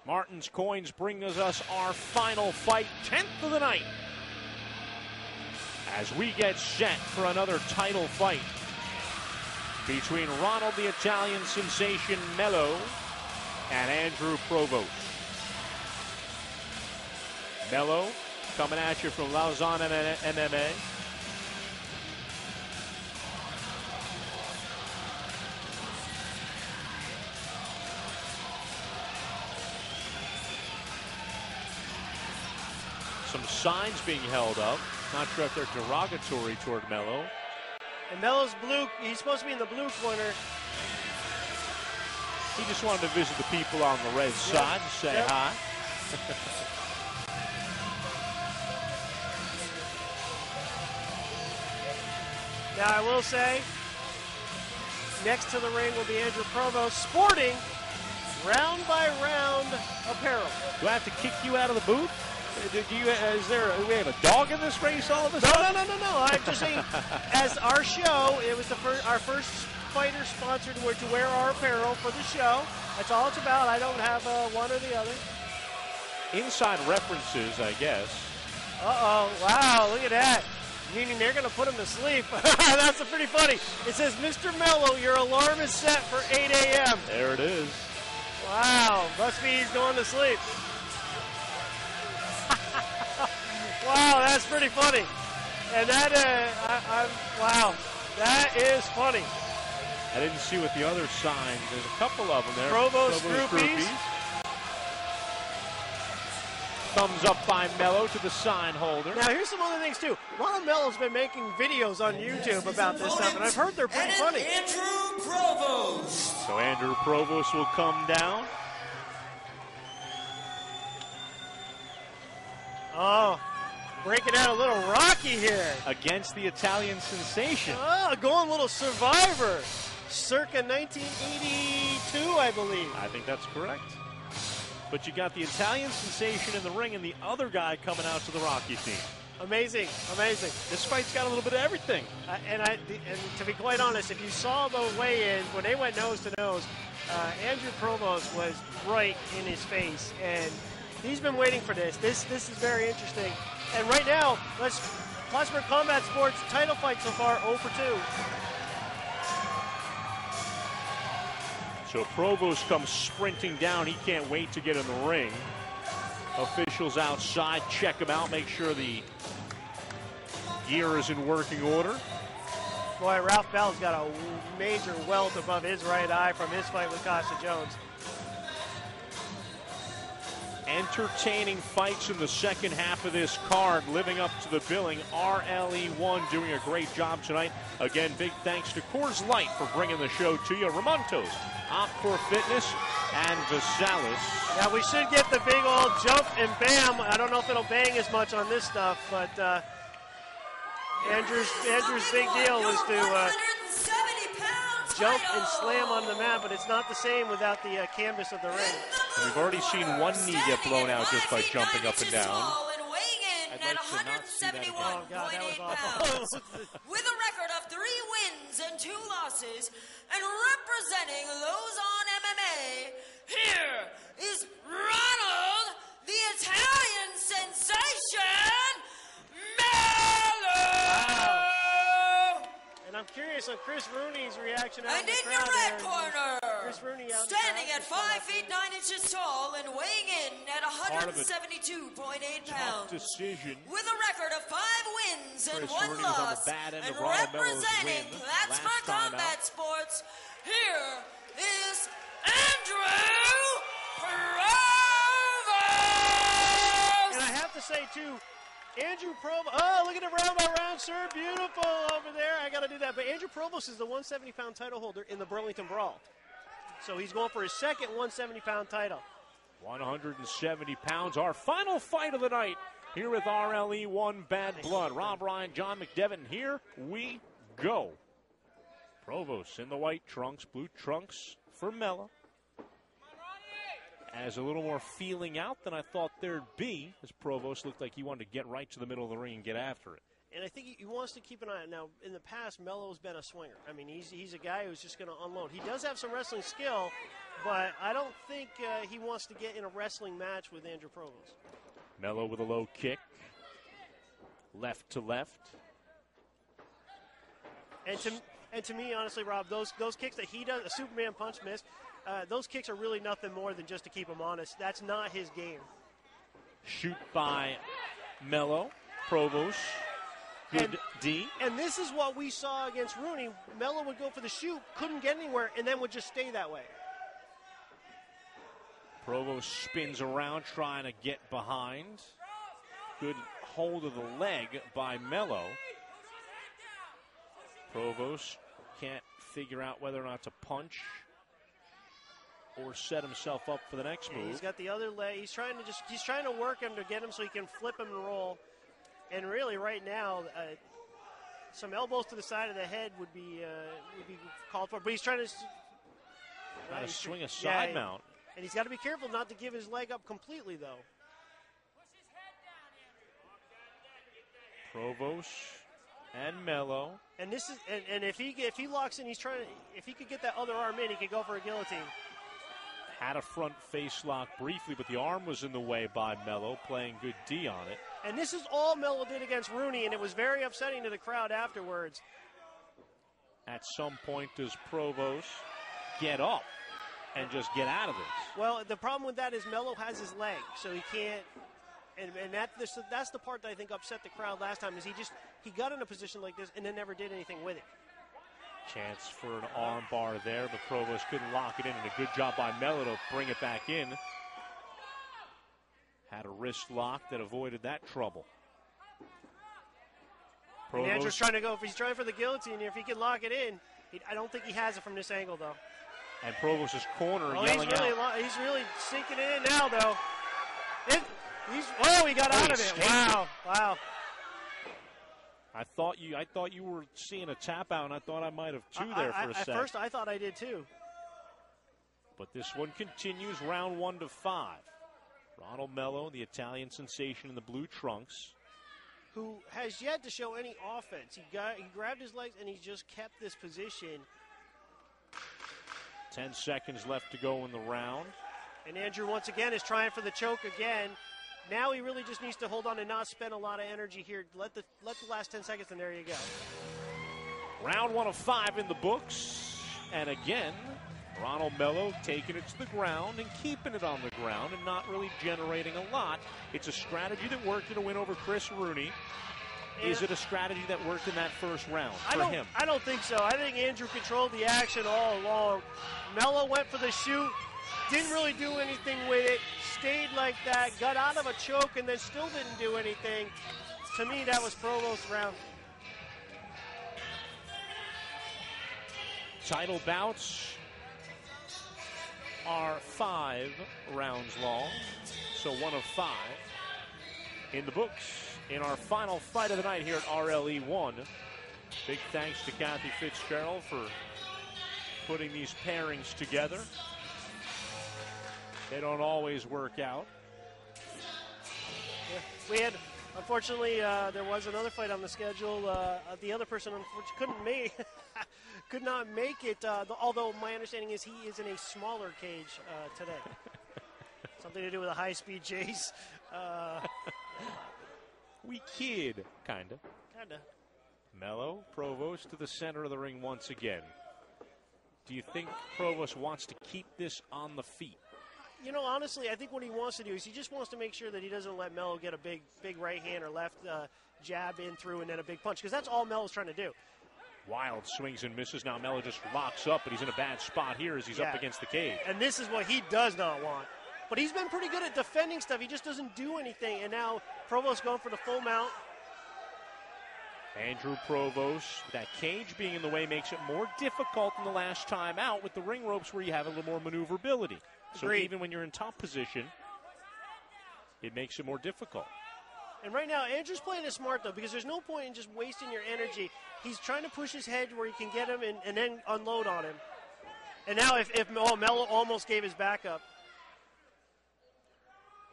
Martin's Coins brings us our final fight, 10th of the night, as we get set for another title fight between Ronald the Italian Sensation Mello and Andrew Provost. Mello coming at you from Lausanne MMA. Some signs being held up. Not sure if they're derogatory toward Mello. And Mello's blue, he's supposed to be in the blue corner. He just wanted to visit the people on the red side and say hi. Now I will say, next to the ring will be Andrew Provost sporting round by round apparel. Do I have to kick you out of the booth? Do we have a dog in this race all of a sudden? No. I'm just saying, as our show, it was our first fighter sponsored to wear our apparel for the show. That's all it's about. I don't have one or the other. Inside references, I guess. Uh-oh. Wow, look at that. Meaning they're going to put him to sleep. That's pretty funny. It says, Mr. Mello, your alarm is set for 8 a.m. There it is. Wow. Must be he's going to sleep. Wow, that's pretty funny. And that, wow, that is funny. I didn't see what the other sign. There's a couple of them there. Provost Groupies. Thumbs up by Mello to the sign holder. Now, here's some other things, too. Ronald Mello's been making videos on YouTube about this stuff, and I've heard they're pretty funny. Andrew Provost. So Andrew Provost will come down. Oh, breaking out a little Rocky here. Against the Italian Sensation. Oh, going a little Survivor. Circa 1982, I believe. I think that's correct. But you got the Italian Sensation in the ring and the other guy coming out to the Rocky theme. Amazing, amazing. This fight's got a little bit of everything. And to be quite honest, if you saw the weigh-in, when they went nose to nose, Andrew Provost was right in his face. And he's been waiting for this. This is very interesting. And right now, Plattsburgh Combat Sports title fight so far 0 for 2. So Provost comes sprinting down. He can't wait to get in the ring. Officials outside check him out, make sure the gear is in working order. Boy, Ralph Bell's got a major welt above his right eye from his fight with Costa Jones. Entertaining fights in the second half of this card, living up to the billing. RLE1 doing a great job tonight. Again, big thanks to Coors Light for bringing the show to you. Ramontos, Opcore Fitness, and Visalis. Now, we should get the big old jump and bam. I don't know if it'll bang as much on this stuff, but Andrew's big deal is to jump and slam on the mat, but it's not the same without the canvas of the ring. And we've already seen one knee get blown out just by jumping up and down. I'd like to not see that again. Oh, God, that was awful. With a record of 3 wins and 2 losses, and representing Lausanne MMA, here is Ronald, the Italian Sensation, Mello! Wow. And I'm curious on Chris Rooney's reaction out And in the in crowd your red there. corner, Chris Rooney out standing in at 5 feet 9 inches tall and weighing in at Part of a 172.8 tough pounds. decision. With a record of 5 wins and Chris 1 Rooney was on the loss, bad end and of Ronald Mello's representing win Plattsburgh last time Combat out. Sports, here is Andrew Provost! And I have to say, too, Andrew Provost, oh, look at it round by round, sir. Beautiful over there. I got to do that. But Andrew Provost is the 170-pound title holder in the Burlington Brawl. So he's going for his second 170-pound title. 170 pounds, our final fight of the night here with RLE1 Bad Blood. Rob Ryan, John McDevitt, here we go. Provost in the white trunks, blue trunks for Mello. As a little more feeling out than I thought there'd be, as Provost looked like he wanted to get right to the middle of the ring and get after it. And I think he wants to keep an eye on it. Now, in the past, Mello's been a swinger. I mean, he's a guy who's just going to unload. He does have some wrestling skill, but I don't think he wants to get in a wrestling match with Andrew Provost. Mello with a low kick. Left to left. And to me, honestly, Rob, those kicks that he does, a Superman punch miss, those kicks are really nothing more than just to keep him honest. That's not his game. Shoot by Mello. Provost. Good D. And this is what we saw against Rooney. Mello would go for the shoot, couldn't get anywhere, and then would just stay that way. Provost spins around trying to get behind. Good hold of the leg by Mello. Provost can't figure out whether or not to punch or set himself up for the next move. He's got the other leg. He's trying to work him to get him so he can flip him and roll. And really, right now, some elbows to the side of the head would be called for. But he's trying to swing a side mount. And he's got to be careful not to give his leg up completely, though. Provost and Mello. And this is and if he locks in, if he could get that other arm in, he could go for a guillotine. Had a front face lock briefly, but the arm was in the way by Mello, playing good D on it. And this is all Mello did against Rooney, and it was very upsetting to the crowd afterwards. At some point, does Provost get up and just get out of this? Well, the problem with that is Mello has his leg, so he can't. And that's the part that I think upset the crowd last time, is he got in a position like this and then never did anything with it. Chance for an arm bar there, but Provost couldn't lock it in, and a good job by Mello to bring it back in. Had a wrist lock that avoided that trouble. And Andrew's trying to go. He's trying for the guillotine. If he can lock it in, I don't think he has it from this angle, though. And Provost's corner yelling out. He's really sinking it in now, though. He got out of it. Wow. I thought you were seeing a tap out, and I thought I might have two there for a second. At first, I thought I did too. But this one continues, round 1-5. Ronald Mello, the Italian sensation in the blue trunks, who has yet to show any offense. He grabbed his legs and he just kept this position. 10 seconds left to go in the round. And Andrew once again is trying for the choke again. Now he really just needs to hold on and not spend a lot of energy here. Let the last 10 seconds, and there you go. Round 1 of 5 in the books. And again, Ronald Mello taking it to the ground and keeping it on the ground and not really generating a lot. It's a strategy that worked in a win over Chris Rooney. Is it a strategy that worked in that first round for him? I don't think so. I think Andrew controlled the action all along. Mello went for the shoot, didn't really do anything with it, stayed like that, got out of a choke, and then still didn't do anything. To me, that was Provost's round. Title bouts are 5 rounds long, so 1 of 5 in the books. In our final fight of the night here at RLE1, big thanks to Kathy Fitzgerald for putting these pairings together. They don't always work out. Yeah, we had, unfortunately, there was another fight on the schedule. The other person unfortunately could not make it, although my understanding is he is in a smaller cage today. Something to do with a high-speed chase. We kid, kinda. Kinda. Mello, Provost to the center of the ring once again. Do you think Provost wants to keep this on the feet? You know, honestly, I think what he wants to do is he just wants to make sure that he doesn't let Mello get a big right hand or left jab in through and then a big punch, because that's all Mello's trying to do. Wild swings and misses. Now Mello just locks up, but he's in a bad spot here as he's up against the cage. And this is what he does not want. But he's been pretty good at defending stuff. He just doesn't do anything. And now Provost going for the full mount. Andrew Provost, that cage being in the way makes it more difficult than the last time out with the ring ropes where you have a little more maneuverability. So Agreed. Even when you're in top position, it makes it more difficult. And right now, Andrew's playing it smart, though, because there's no point in just wasting your energy. He's trying to push his head where he can get him and then unload on him. And now Mello almost gave his back up.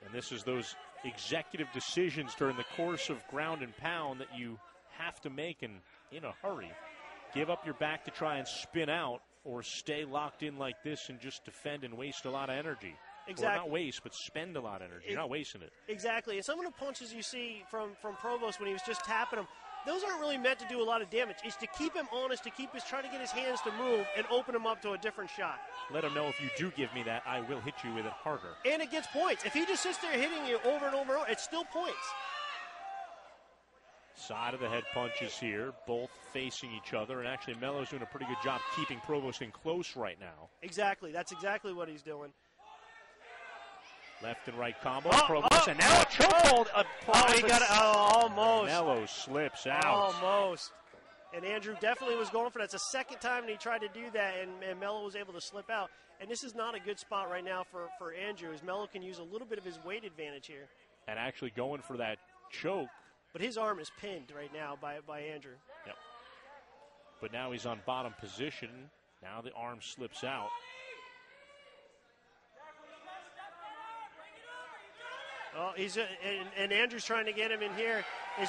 And this is those executive decisions during the course of ground and pound that you have to make in a hurry. Give up your back to try and spin out or stay locked in like this and just defend and waste a lot of energy. Exactly. Or not waste, but spend a lot of energy. You're not wasting it. Exactly. And some of the punches you see from Provost when he was just tapping him, those aren't really meant to do a lot of damage. It's to keep him honest, try to get his hands to move and open him up to a different shot. Let him know, if you do give me that, I will hit you with it harder. And it gets points. If he just sits there hitting you over and over and over, it's still points. Side of the head punches here, both facing each other. And actually, Mello's doing a pretty good job keeping Provost in close right now. Exactly. That's exactly what he's doing. Left and right combo, Provost, and now a chokehold. He got it. Almost. Mello slips out. Almost. And Andrew definitely was going for that. It's the second time that he tried to do that, and Mello was able to slip out. And this is not a good spot right now for Andrew, as Mello can use a little bit of his weight advantage here. And actually going for that choke. But his arm is pinned right now by Andrew. Yep. But now he's on bottom position. Now the arm slips out. Oh, and Andrew's trying to get him in here. He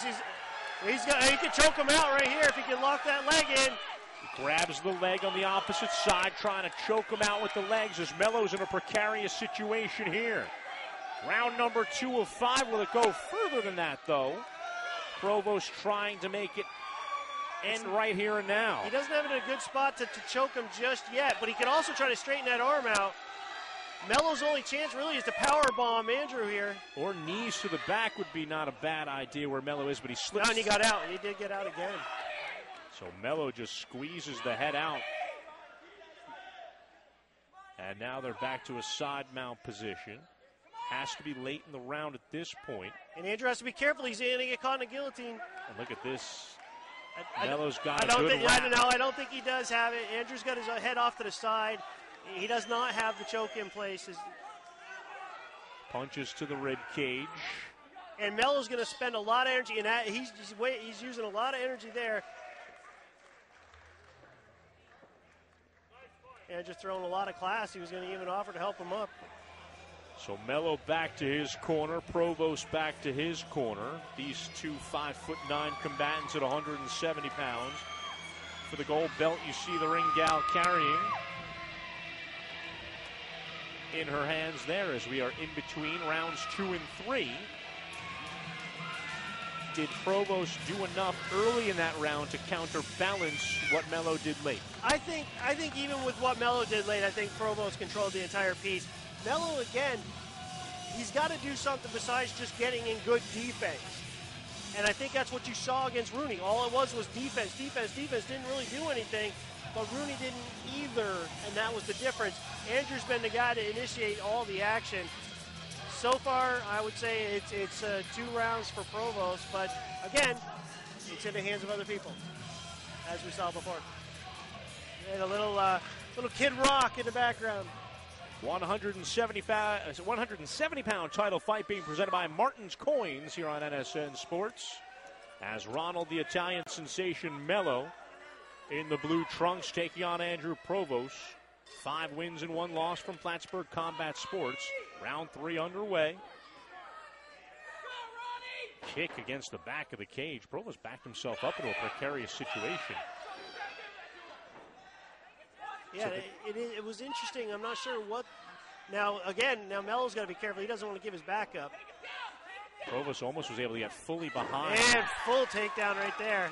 can choke him out right here if he can lock that leg in. He grabs the leg on the opposite side, trying to choke him out with the legs as Mello's in a precarious situation here. Round number 2 of 5. Will it go further than that, though? Provost trying to make it end right here and now. He doesn't have it in a good spot to choke him just yet, but he can also try to straighten that arm out. Mello's only chance really is to power bomb Andrew here. Or knees to the back would be not a bad idea where Mello is, but he slips. And he got out. He did get out again. So Mello just squeezes the head out. And now they're back to a side mount position. Has to be late in the round at this point. And Andrew has to be careful. He's going to get caught in a guillotine. And look at this. Mello's got a good I don't think he does have it. Andrew's got his head off to the side. He does not have the choke in place. Punches to the rib cage. And Mello's going to spend a lot of energy in that. He's using a lot of energy there. And just throwing a lot of class. He was going to even offer to help him up. So Mello back to his corner. Provost back to his corner. These two 5'9" combatants at 170 pounds. For the gold belt, you see the ring gal carrying in her hands there as we are in between rounds 2 and 3. Did Provost do enough early in that round to counterbalance what Mello did late? I think even with what Mello did late, I think Provost controlled the entire piece. Mello, again, he's got to do something besides just getting in good defense. And I think that's what you saw against Rooney. All it was defense. Didn't really do anything. But Rooney didn't either, and that was the difference. Andrew's been the guy to initiate all the action. So far, I would say it's 2 rounds for Provost, but again, it's in the hands of other people, as we saw before. And a little Kid Rock in the background. 170-pound title fight being presented by Martin's Coins here on NSN Sports. As Ronald, the Italian sensation Mello, in the blue trunks, taking on Andrew Provost. 5 wins and 1 loss from Plattsburgh Combat Sports. Round 3 underway. Kick against the back of the cage. Provost backed himself up into a precarious situation. Yeah, it was interesting. I'm not sure what. Now Mello's got to be careful. He doesn't want to give his back up. Provost almost was able to get fully behind. And full takedown right there.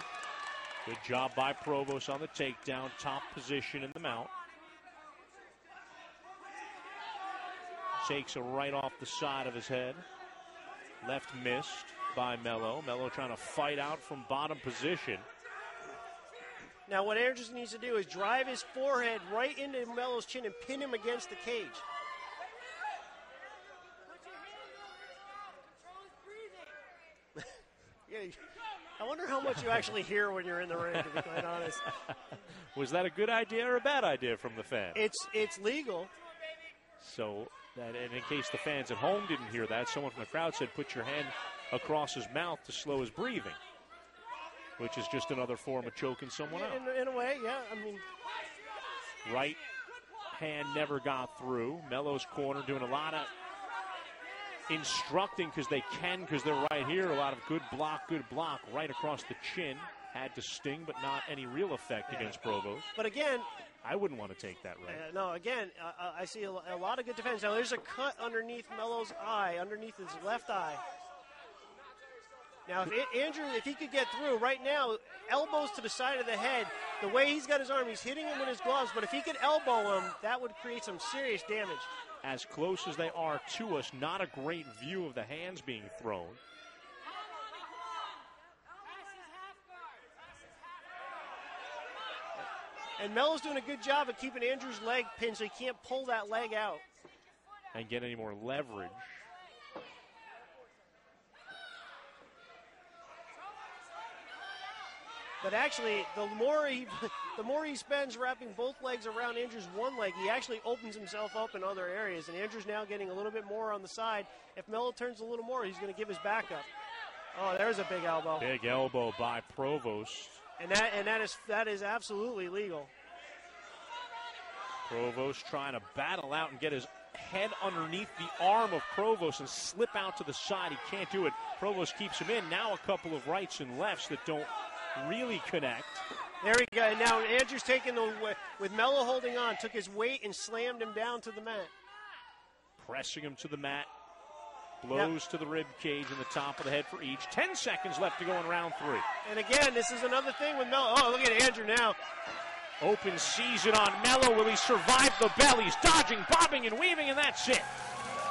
Good job by Provost on the takedown. Top position in the mount. Takes it right off the side of his head. Left missed by Mello. Mello trying to fight out from bottom position. Now what Andrew needs to do is drive his forehead right into Mello's chin and pin him against the cage. Yeah, I wonder how much you actually hear when you're in the ring, to be quite honest. Was that a good idea or a bad idea from the fan? It's legal. So, and in case the fans at home didn't hear that, someone from the crowd said, put your hand across his mouth to slow his breathing, which is just another form of choking someone out. In a way, yeah. I mean, right hand never got through. Mello's corner doing a lot of instructing because they're right here. A lot of good block right across the chin. had to sting, but not any real effect against Provost. But again, I wouldn't want to take that right. No, again, I see a lot of good defense. Now, there's a cut underneath Mello's eye, underneath his left eye. Now, Andrew, if he could get through right now, elbows to the side of the head, the way he's got his arm, he's hitting him with his gloves, but if he could elbow him, that would create some serious damage. As close as they are to us, not a great view of the hands being thrown. And Mello's doing a good job of keeping Andrew's leg pinned so he can't pull that leg out. And get any more leverage. But actually, the more he spends wrapping both legs around Andrew's one leg, he actually opens himself up in other areas. And Andrew's now getting a little bit more on the side. If Mello turns a little more, he's going to give his back up. Oh, there's a big elbow. Big elbow by Provost. And that is absolutely legal. Provost trying to battle out and get his head underneath the arm of Provost and slip out to the side. He can't do it. Provost keeps him in. Now a couple of rights and lefts that don't really connect. There we go. Now Andrew's taking with Mello holding on, took his weight and slammed him down to the mat. Pressing him to the mat. Blows to the rib cage and the top of the head for each. 10 seconds left to go in round 3. And again, this is another thing with Mello. Oh, look at Andrew now. Open season on Mello. Will he survive the bell? He's dodging, bobbing, and weaving, and that's it.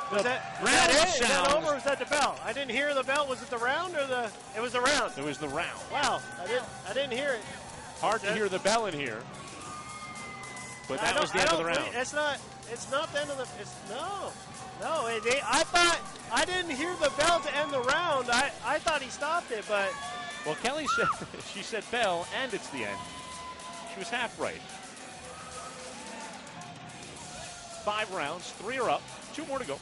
Was that over or was that the bell? I didn't hear the bell. Was it the round or the... It was the round. It was the round. Wow, I didn't hear it. Hard to hear the bell in here. But that was the end of the round. It's not the end of the... No. I didn't hear the bell to end the round. I thought he stopped it, but... Well, Kelly said, she said bell, and it's the end. She was half right. 5 rounds, 3 are up, 2 more to go.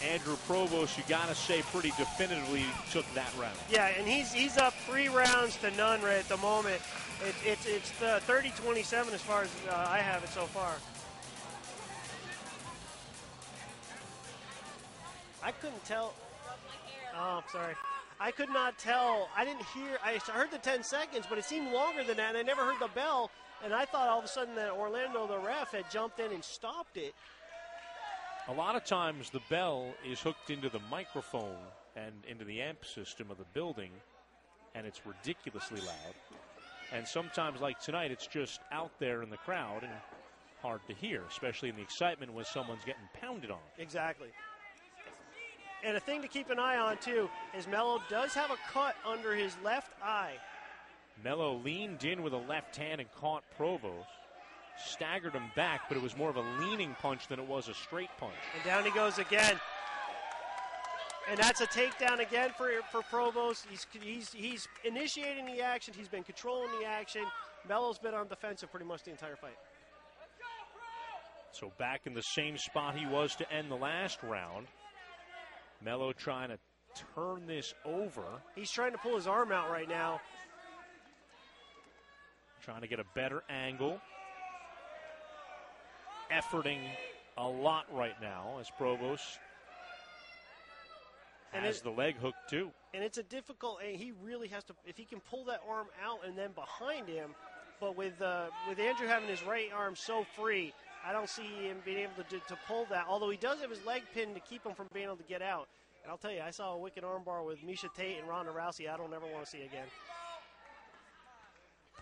Andrew Provost, you got to say, pretty definitively took that round. Yeah, and he's up 3 rounds to none right at the moment. It's 30-27 as far as I have it so far. I couldn't tell. Oh, sorry. I could not tell. I didn't hear. I heard the 10 seconds, but it seemed longer than that, and I never heard the bell. And I thought all of a sudden that Orlando, the ref, had jumped in and stopped it. A lot of times the bell is hooked into the microphone and into the amp system of the building, and it's ridiculously loud. And sometimes, like tonight, it's just out there in the crowd and hard to hear, especially in the excitement when someone's getting pounded on. Exactly. And a thing to keep an eye on, too, is Mello does have a cut under his left eye. Mello leaned in with a left hand and caught Provost. Staggered him back, but it was more of a leaning punch than it was a straight punch. And down he goes again. And that's a takedown again for Provost. He's initiating the action. He's been controlling the action. Mello's been on defensive pretty much the entire fight. So back in the same spot he was to end the last round. Mello trying to turn this over. He's trying to pull his arm out right now. Trying to get a better angle. Efforting a lot right now as Provost has the leg hooked too. And it's a difficult, and he really has to, if he can pull that arm out and then behind him, but with Andrew having his right arm so free, I don't see him being able to pull that, although he does have his leg pinned to keep him from being able to get out. And I'll tell you, I saw a wicked armbar with Miesha Tate and Ronda Rousey I don't ever want to see again.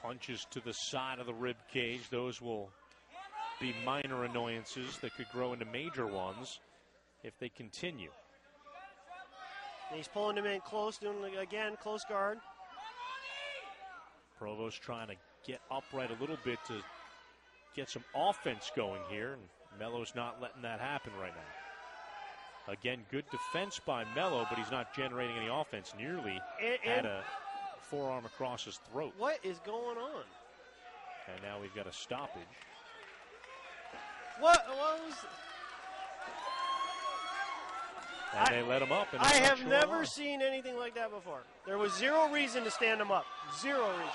Punches to the side of the rib cage. Those will be minor annoyances that could grow into major ones if they continue. And he's pulling him in close, doing again close guard. Provost trying to get upright a little bit to get some offense going here, and Mello's not letting that happen right now. Again, good defense by Mello, but he's not generating any offense. Nearly had a forearm across his throat. What is going on? And now we've got a stoppage. What was... And they let him up. And I have never seen anything like that before. There was zero reason to stand him up. Zero reason.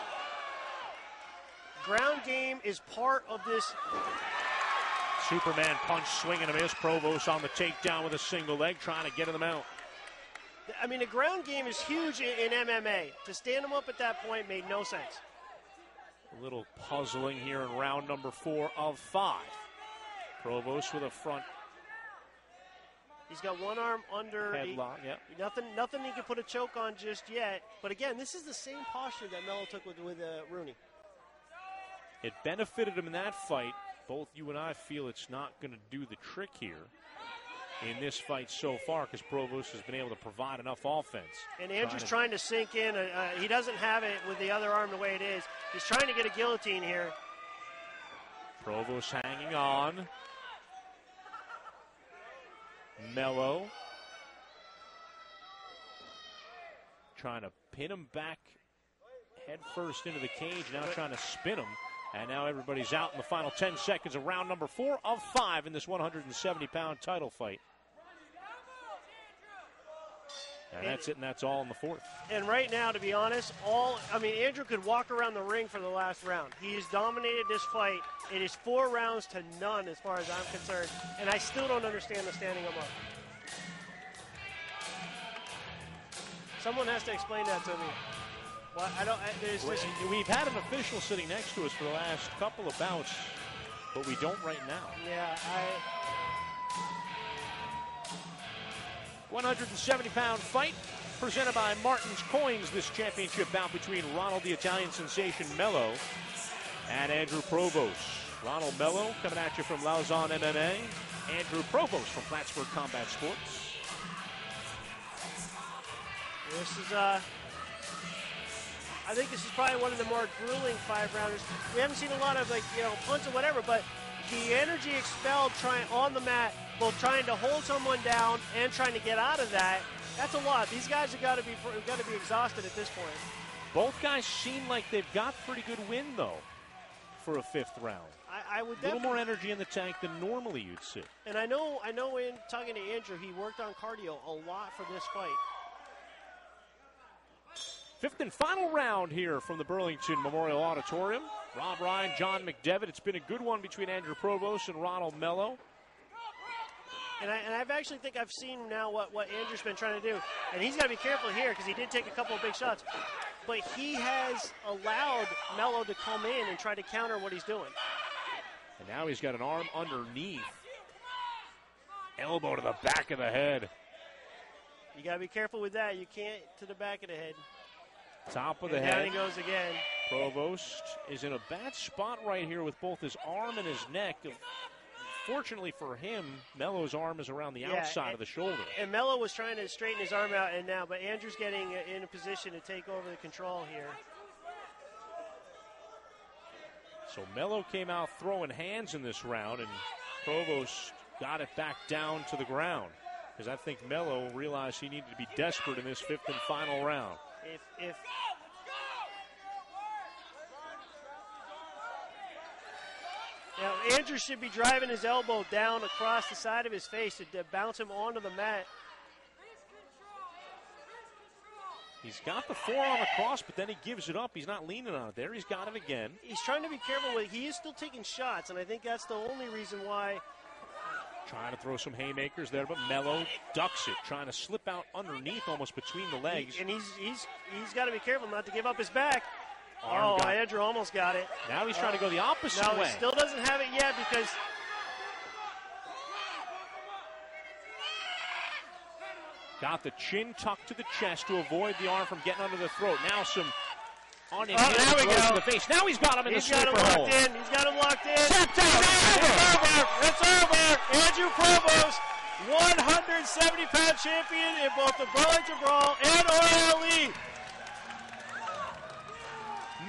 ground game is part of this. Superman punch, swing and a miss. Provost on the takedown with a single leg, trying to get him out. I mean, the ground game is huge in MMA. To stand him up at that point made no sense. A little puzzling here in round number 4 of 5. Provost with a front He's got one arm under. headlock. Nothing he can put a choke on just yet. But again, this is the same posture that Mello took with Rooney. It benefited him in that fight. Both you and I feel it's not going to do the trick here in this fight so far because Provost has been able to provide enough offense. And Andrew's trying to sink in. He doesn't have it with the other arm the way it is. He's trying to get a guillotine here. Provost hanging on. Mello trying to pin him back head first into the cage, now trying to spin him. And now everybody's out in the final 10 seconds of round number 4 of 5 in this 170-pound title fight. And that's it, and that's all in the 4th. And right now, to be honest, Andrew could walk around the ring for the last round. He has dominated this fight. It is 4 rounds to none as far as I'm concerned, and I still don't understand the standing him up. Someone has to explain that to me. Well, We've had an official sitting next to us for the last couple of bouts, but we don't right now. Yeah, 170-pound fight presented by Martin's Coins. This championship bout between Ronald the Italian sensation Mello and Andrew Provost. Ronald Mello coming at you from Lausanne MMA. Andrew Provost from Plattsburgh Combat Sports. I think this is probably one of the more grueling 5-rounders. We haven't seen a lot of punch or whatever, but the energy expelled on the mat, both trying to hold someone down and trying to get out of that. That's a lot. These guys have got to be exhausted at this point. Both guys seem like they've got pretty good wind though for a 5th round. I would a little more energy in the tank than normally you'd see. And I know in talking to Andrew, he worked on cardio a lot for this fight. 5th and final round here from the Burlington Memorial Auditorium. Rob Ryan, John McDevitt. It's been a good one between Andrew Provost and Ronald Mello. And I've actually think I've seen now what Andrew's been trying to do. And he's got to be careful here because he did take a couple of big shots. But he has allowed Mello to come in and try to counter what he's doing. And now he's got an arm underneath. Elbow to the back of the head. You got to be careful with that. You can't to the back of the head. Top of the and head. Down he goes again. Provost is in a bad spot right here with both his arm and his neck. Fortunately for him, Mello's arm is around the outside of the shoulder. And Mello was trying to straighten his arm out, but Andrew's getting in a position to take over the control here. So Mello came out throwing hands in this round, and Provost got it back down to the ground because I think Mello realized he needed to be desperate in this 5th and final round. Now, Andrew should be driving his elbow down across the side of his face to bounce him onto the mat. He's got the forearm across, but then he gives it up. He's not leaning on it there. He's got it again. He's trying to be careful with it. He is still taking shots, and I think that's the only reason why. Trying to throw some haymakers there, but Mello ducks it, trying to slip out underneath almost between the legs. He's got to be careful not to give up his back. Andrew almost got it. Now he's trying to go the opposite way. No, he still doesn't have it yet because got the chin tucked to the chest to avoid the arm from getting under the throat. Now some there we go. To the face. Now he's got him in the sleeper hole. He's got him locked in. Tapped out. It's over. Andrew Provost, 170-pound champion in both the Burlington Brawl and RLE.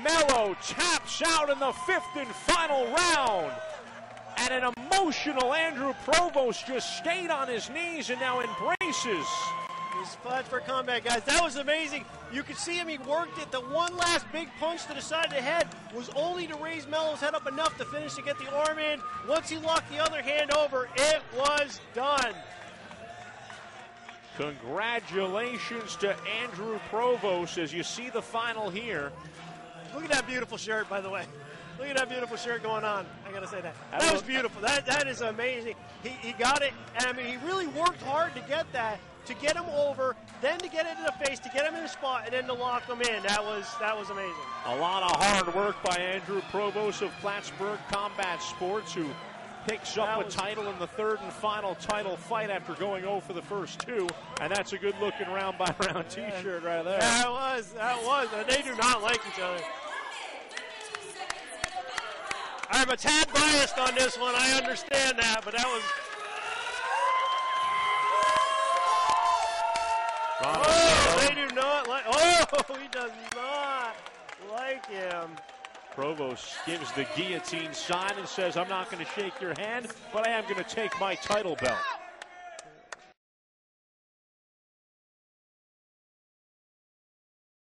Mello taps out in the 5th and final round. And an emotional Andrew Provost just stayed on his knees and now embraces. He's fought for combat, guys. That was amazing. You could see him. He worked it. The one last big punch to the side of the head was only to raise Mello's head up enough to finish to get the arm in. Once he locked the other hand over, it was done. Congratulations to Andrew Provost as you see the final here. Look at that beautiful shirt, by the way. Look at that beautiful shirt going on. I got to say that. That was beautiful. That is amazing. He got it, and I mean, he really worked hard to get that, to get him over, then to get into the face, to get him in the spot, and then to lock him in. That was amazing. A lot of hard work by Andrew Provost of Plattsburgh Combat Sports, who picks up a title in the third and final title fight after going 0 for the first two. And that's a good looking round by round t-shirt right there. That was. And they do not like each other. I'm a tad biased on this one. I understand that, but that was. They do not like. Oh, he does not like him. Provost gives the guillotine sign and says, I'm not going to shake your hand, but I am going to take my title belt.